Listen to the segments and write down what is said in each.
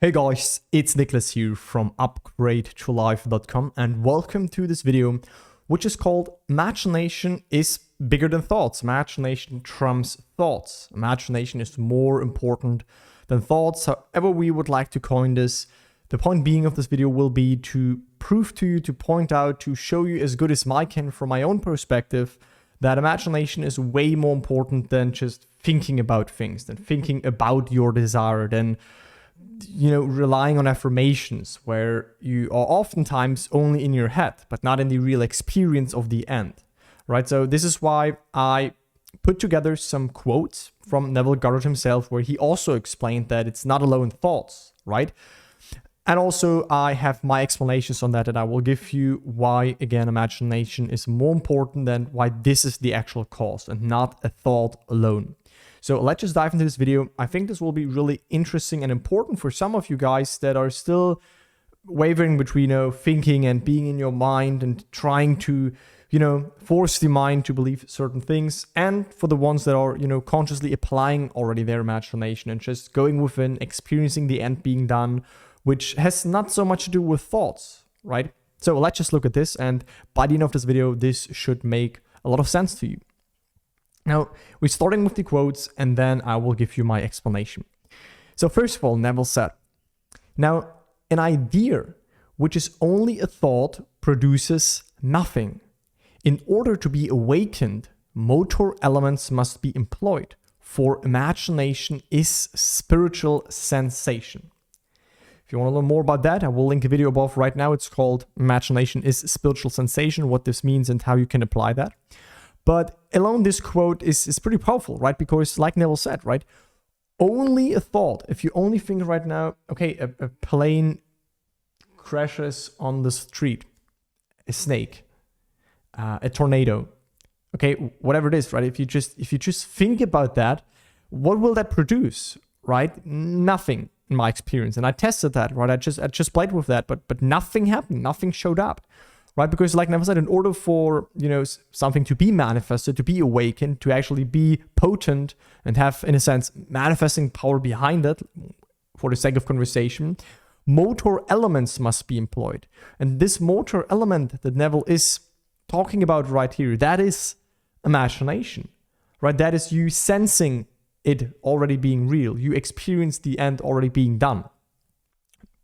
Hey guys, it's Nicholas here from upgradetolife.com and welcome to this video, which is called Imagination is Bigger Than Thoughts. Imagination trumps thoughts. Imagination is more important than thoughts. However we would like to coin this, the point being of this video will be to prove to you, to point out, to show you as good as I can from my own perspective that imagination is way more important than just thinking about things, than thinking about your desire, than relying on affirmations where you are oftentimes only in your head, but not in the real experience of the end, right? So this is why I put together some quotes from Neville Goddard himself, where he also explained that it's not alone thoughts, right? And also I have my explanations on that, and I will give you why, again, imagination is more important than why this is the actual cause and not a thought alone. So let's just dive into this video. I think this will be really interesting and important for some of you guys that are still wavering between thinking and being in your mind and trying to, force the mind to believe certain things. And for the ones that are, consciously applying already their imagination and just going within, experiencing the end being done, which has not so much to do with thoughts, right? So let's just look at this. And by the end of this video, this should make a lot of sense to you. Now, we're starting with the quotes, and then I will give you my explanation. So first of all, Neville said, "Now, an idea which is only a thought produces nothing. In order to be awakened, motor elements must be employed, for imagination is spiritual sensation." If you want to learn more about that, I will link a video above right now. It's called Imagination is Spiritual Sensation, what this means and how you can apply that. But alone, this quote is pretty powerful, right? Because like Neville said, right? Only a thought. If you only think right now, okay, a plane crashes on the street, a snake, a tornado, okay, whatever it is, right? If you just think about that, what will that produce, right? Nothing, in my experience. And I tested that, right? I just played with that, but nothing happened. Nothing showed up. Right, because like Neville said, in order for something to be manifested, to be awakened, to actually be potent and have, in a sense, manifesting power behind it, for the sake of conversation, motor elements must be employed. And this motor element that Neville is talking about right here, that is imagination, right? That is you sensing it already being real. You experience the end already being done,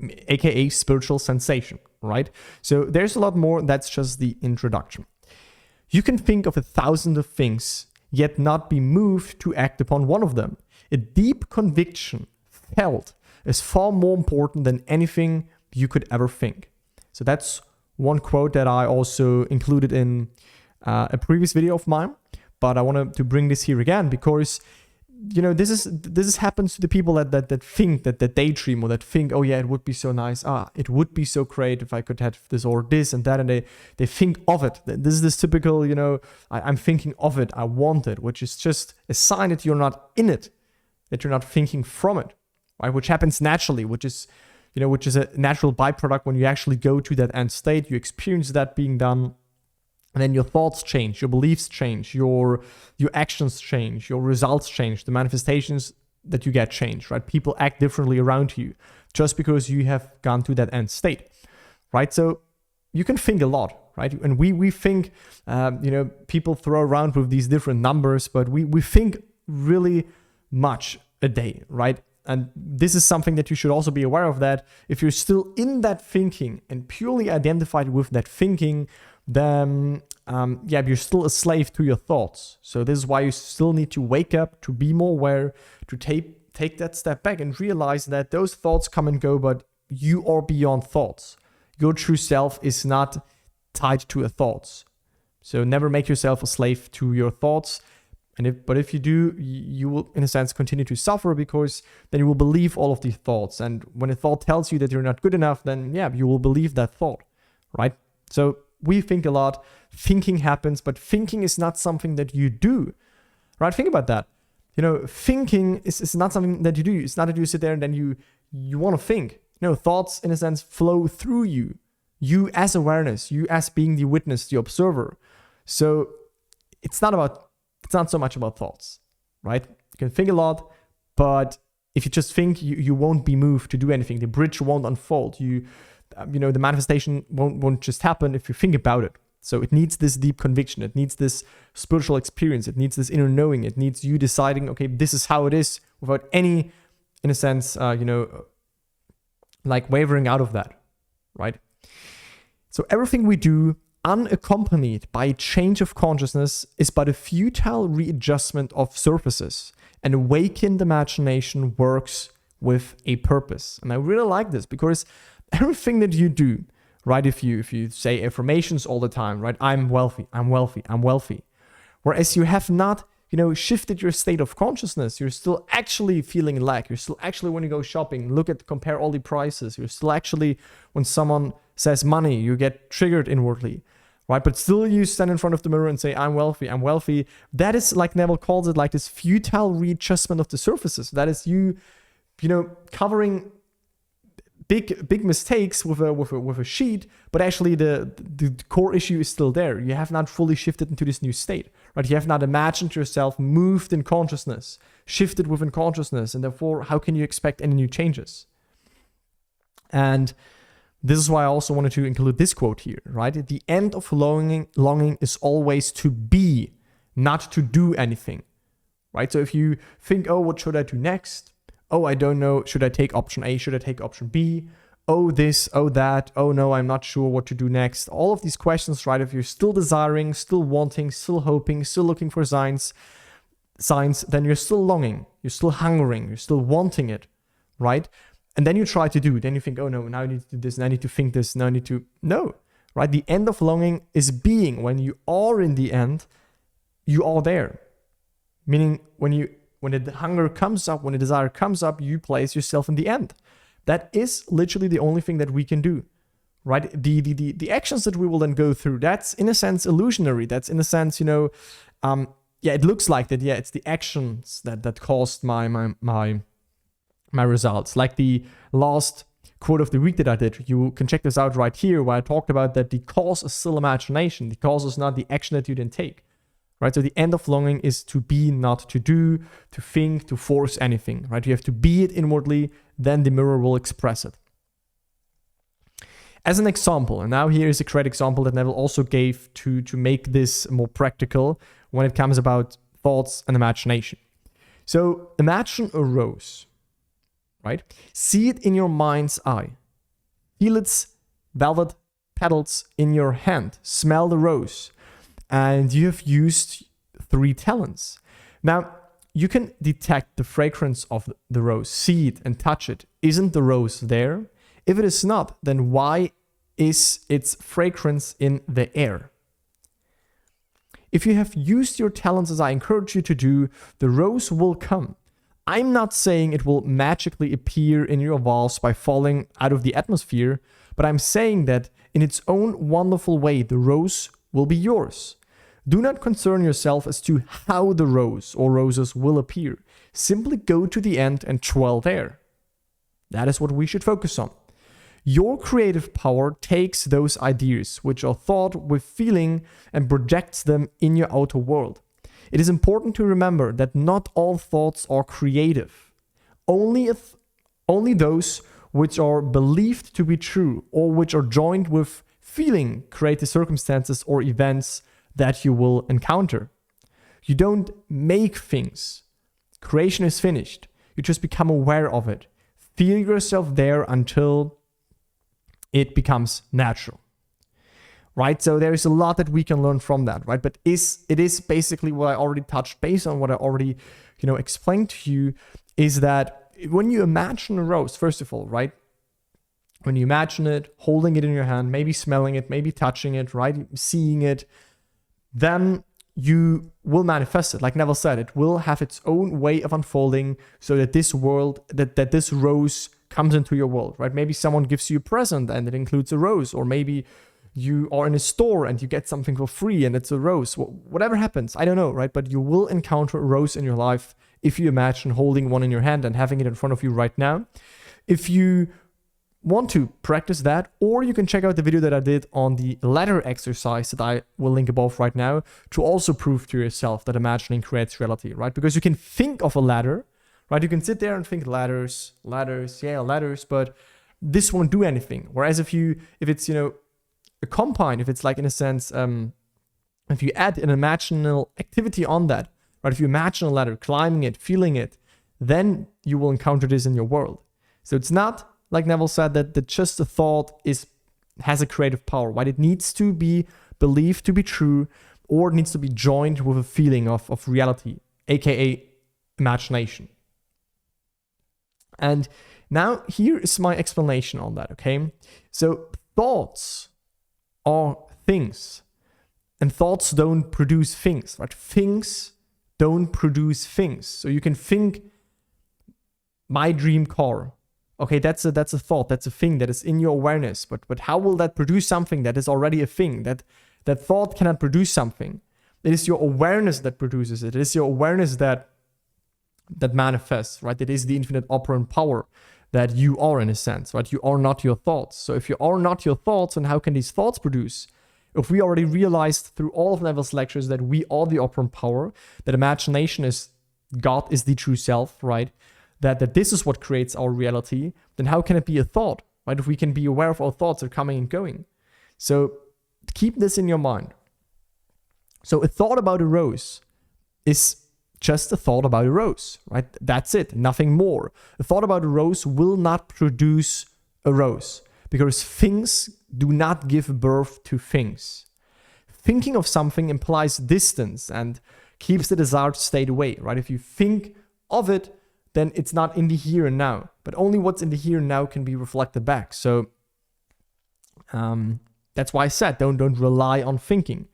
aka spiritual sensation. Right? So there's a lot more. That's just the introduction. You can think of 1,000 of things, yet not be moved to act upon one of them. A deep conviction felt is far more important than anything you could ever think. So that's one quote that I also included in a previous video of mine, but I wanted to bring this here again because this happens to the people that think, that daydream, or that think, oh yeah, it would be so nice. It would be so great if I could have this or this and that, and they think of it. This is this typical, I'm thinking of it, I want it, which is just a sign that you're not in it, that you're not thinking from it, right? Which happens naturally, which is a natural byproduct when you actually go to that end state, you experience that being done. And then your thoughts change, your beliefs change, your actions change, your results change, the manifestations that you get change, right? People act differently around you just because you have gone to that end state, right? So you can think a lot, right? And we think, people throw around with these different numbers, but we think really much a day, right? And this is something that you should also be aware of, that if you're still in that thinking and purely identified with that thinking, then you're still a slave to your thoughts. So this is why you still need to wake up, to be more aware, to take that step back and realize that those thoughts come and go, but you are beyond thoughts. Your true self is not tied to your thoughts. So never make yourself a slave to your thoughts. But if you do, you will, in a sense, continue to suffer, because then you will believe all of these thoughts. And when a thought tells you that you're not good enough, then you will believe that thought, right? So we think a lot, thinking happens, but thinking is not something that you do, right? Think about that. Thinking is not something that you do. It's not that you sit there and then you want to think. Thoughts, in a sense, flow through you. You as awareness, you as being the witness, the observer. So it's not so much about thoughts, right? You can think a lot, but If you just think, you won't be moved to do anything. The bridge won't unfold. The manifestation won't just happen if you think about it. So it needs this deep conviction. It needs this spiritual experience. It needs this inner knowing. It needs you deciding, okay, this is how it is, without any, in a sense, like wavering out of that, right? So everything we do unaccompanied by a change of consciousness is but a futile readjustment of surfaces. An awakened imagination works with a purpose. And I really like this, because everything that you do, right, if you say affirmations all the time, right, I'm wealthy, I'm wealthy, I'm wealthy, whereas you have not, shifted your state of consciousness, you're still actually feeling lack. You're still actually, when you go shopping, compare all the prices. You're still actually, when someone says money, you get triggered inwardly, right? But still you stand in front of the mirror and say, I'm wealthy, I'm wealthy. That is, like Neville calls it, like this futile readjustment of the surfaces. That is you covering big mistakes with a sheet, but actually the core issue is still there. You have not fully shifted into this new state, right? You have not imagined yourself moved in consciousness, shifted within consciousness, and therefore, how can you expect any new changes? And this is why I also wanted to include this quote here, right? The end of longing is always to be, not to do anything, right? So if you think, oh, what should I do next? Oh, I don't know. Should I take option A? Should I take option B? Oh, this, oh, that. Oh, no, I'm not sure what to do next. All of these questions, right? If you're still desiring, still wanting, still hoping, still looking for signs, then you're still longing. You're still hungering. You're still wanting it, right? And then you try to do. Then you think, oh, no, now I need to do this. And I need to think this. Now I need to... No, right? The end of longing is being. When you are in the end, you are there. Meaning when the hunger comes up, when the desire comes up, you place yourself in the end. That is literally the only thing that we can do, right? The actions that we will then go through, that's in a sense illusionary. That's in a sense, it looks like that. Yeah, it's the actions that caused my results. Like the last quote of the week that I did, you can check this out right here, where I talked about that the cause is still imagination. The cause is not the action that you didn't take. Right, so the end of longing is to be, not to do, to think, to force anything. Right, you have to be it inwardly, then the mirror will express it. As an example, and now here is a great example that Neville also gave to make this more practical when it comes about thoughts and imagination. So imagine a rose, right? See it in your mind's eye. Feel its velvet petals in your hand. Smell the rose. And you have used 3 talents. Now, you can detect the fragrance of the rose, see it and touch it. Isn't the rose there? If it is not, then why is its fragrance in the air? If you have used your talents as I encourage you to do, the rose will come. I'm not saying it will magically appear in your vase by falling out of the atmosphere, but I'm saying that in its own wonderful way, the rose will be yours. Do not concern yourself as to how the rose or roses will appear. Simply go to the end and dwell there. That is what we should focus on. Your creative power takes those ideas which are thought with feeling and projects them in your outer world. It is important to remember that not all thoughts are creative. Only those which are believed to be true or which are joined with feeling create the circumstances or events that you will encounter. You don't make things. Creation is finished. You just become aware of it. Feel yourself there until it becomes natural. Right? So there is a lot that we can learn from that, right? But it is basically what I already touched base on, what I already, explained to you, is that when you imagine a rose, first of all, right? When you imagine it, holding it in your hand, maybe smelling it, maybe touching it, right? Seeing it, then you will manifest it. Like Neville said, it will have its own way of unfolding so that this world, that this rose comes into your world, right? Maybe someone gives you a present and it includes a rose, or maybe you are in a store and you get something for free and it's a rose. Whatever happens, I don't know, right? But you will encounter a rose in your life if you imagine holding one in your hand and having it in front of you right now. If you want to practice that, or you can check out the video that I did on the ladder exercise that I will link above right now to also prove to yourself that imagining creates reality, right? Because you can think of a ladder, right? You can sit there and think ladders, yeah, ladders, but this won't do anything. Whereas if it's, accompanied, if it's like, in a sense, if you add an imaginal activity on that, right? If you imagine a ladder, climbing it, feeling it, then you will encounter this in your world. So it's not, like Neville said, that just a thought has a creative power, right? It needs to be believed to be true, or it needs to be joined with a feeling of reality, aka imagination. And now here is my explanation on that, okay? So thoughts are things, and thoughts don't produce things, right? Things don't produce things. So you can think my dream car. Okay, that's a thought, that's a thing that is in your awareness. But how will that produce something that is already a thing? That thought cannot produce something. It is your awareness that produces it. It is your awareness that manifests, right? It is the infinite operant power that you are, in a sense, right? You are not your thoughts. So if you are not your thoughts, then how can these thoughts produce? If we already realized through all of Neville's lectures that we are the operant power, that imagination is God, is the true self, right? That this is what creates our reality, then how can it be a thought, right? If we can be aware of our thoughts that are coming and going. So keep this in your mind. So a thought about a rose is just a thought about a rose, right? That's it, nothing more. A thought about a rose will not produce a rose, because things do not give birth to things. Thinking of something implies distance and keeps the desired state away, right? If you think of it, then it's not in the here and now, but only what's in the here and now can be reflected back. So that's why I said don't rely on thinking,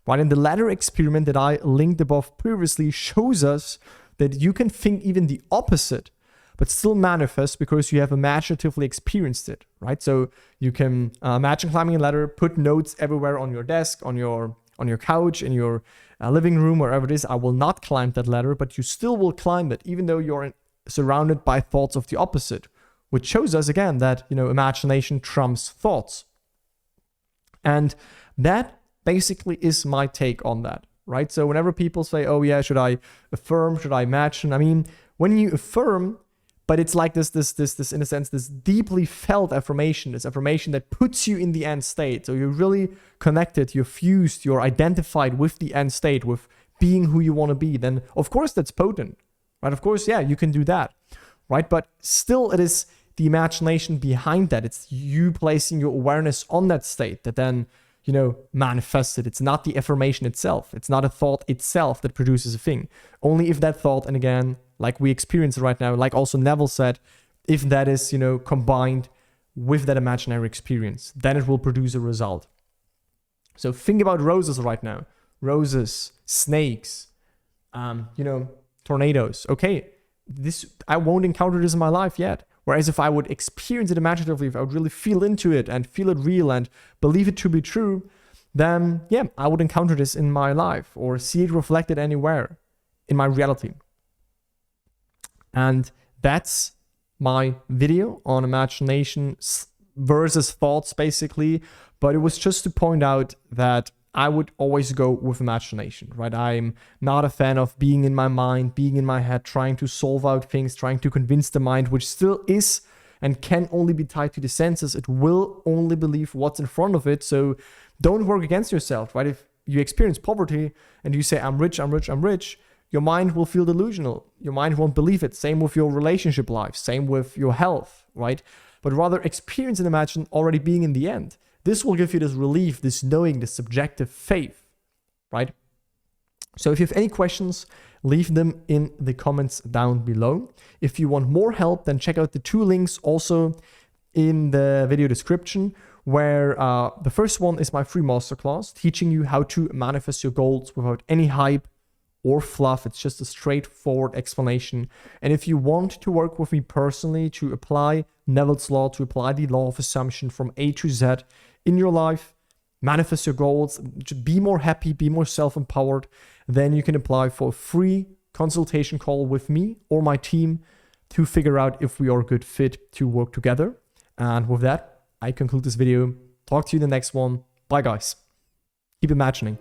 right? And the ladder experiment that I linked above previously shows us that you can think even the opposite, but still manifest because you have imaginatively experienced it, right? So you can imagine climbing a ladder, put notes everywhere on your desk, on your couch, in your living room, wherever it is. I will not climb that ladder, but you still will climb it, even though you're surrounded by thoughts of the opposite, which shows us again that, imagination trumps thoughts. And that basically is my take on that, right? So whenever people say, oh yeah, should I affirm, should I imagine? I mean, when you affirm, but it's like this, in a sense, this deeply felt affirmation, this affirmation that puts you in the end state. So you're really connected, you're fused, you're identified with the end state, with being who you want to be. Then of course that's potent, right? Of course, yeah, you can do that, right? But still it is the imagination behind that. It's you placing your awareness on that state that then, manifests it. It's not the affirmation itself. It's not a thought itself that produces a thing. Only if that thought, and again, like we experience it right now, like also Neville said, if that is, combined with that imaginary experience, then it will produce a result. So think about roses right now. Roses, snakes, tornadoes. Okay, I won't encounter this in my life yet. Whereas if I would experience it imaginatively, if I would really feel into it and feel it real and believe it to be true, then yeah, I would encounter this in my life or see it reflected anywhere in my reality. And that's my video on imagination versus thoughts, basically. But it was just to point out that I would always go with imagination, right? I'm not a fan of being in my mind, being in my head, trying to solve out things, trying to convince the mind, which still is and can only be tied to the senses. It will only believe what's in front of it. So don't work against yourself, right? If you experience poverty and you say, I'm rich, I'm rich, I'm rich, your mind will feel delusional. Your mind won't believe it. Same with your relationship life, same with your health, right? But rather experience and imagine already being in the end. This will give you this relief, this knowing, this subjective faith, right? So if you have any questions, leave them in the comments down below. If you want more help, then check out the 2 links also in the video description, where the first one is my free masterclass teaching you how to manifest your goals without any hype or fluff. It's just a straightforward explanation. And if you want to work with me personally to apply Neville's law, to apply the law of assumption from A to Z in your life, manifest your goals, be more happy, be more self-empowered, then you can apply for a free consultation call with me or my team to figure out if we are a good fit to work together. And with that, I conclude this video. Talk to you in the next one. Bye guys. Keep imagining.